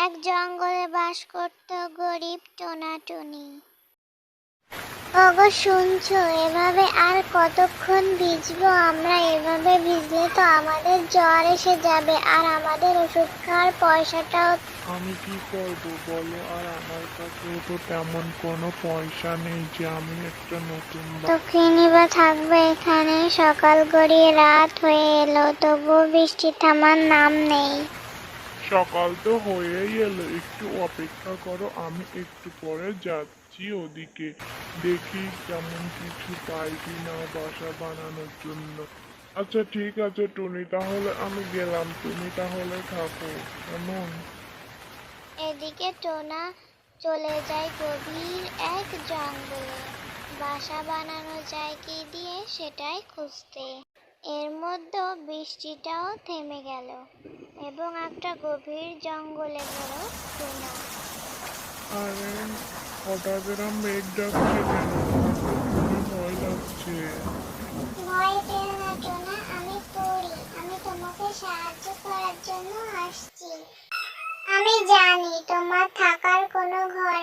এক জঙ্গলে বাস করত গরিব টোনাটুনি। ওগো শুনছো, এভাবে আর কতক্ষণ ভিজবো আমরা? এভাবে ভিজলে তো আমাদের জ্বর এসে যাবে, আর আমাদের ওষুধ খাওয়ার পয়সাটাও। আমি কি করব বলো? আর আমার কাছেও তো তেমন কোনো পয়সা নেই যে আমি একটা নতুন তো কিনিবা থাকবে এখানে? সকাল গড়িয়ে রাত হয়ে এলো, তবুও বৃষ্টি থামার নাম নেই। সকাল তো হয়েই এলো, একটু অপেক্ষা করো, আমি একটু পরে যাচ্ছি ওদিকে, দেখি তেমন কিছু পাই কিনা বাসা বানানোর জন্য। আচ্ছা ঠিক আছে টুনি, তাহলে আমি গেলাম, তুমি তাহলে থাকো কেমন? এদিকে টোনা চলে যায় গভীর এক জঙ্গলে। বাসা বানানো যায় কি দিয়ে সেটাই খুঁজতে। এর মধ্যে বৃষ্টিটাও থেমে গেল এবং একটা গভীর জঙ্গলে গেল টোনা। আরে হঠাৎ এরম মেঘ ডাকছে কেন? আমার তো খুবই ভয় লাগছে। ভয় পেও না টোনা, আমি পড়ি। আমি তোমাকে সাহায্য করার জন্য আসছি। আমি জানি তোমার থাকার কোনো ঘর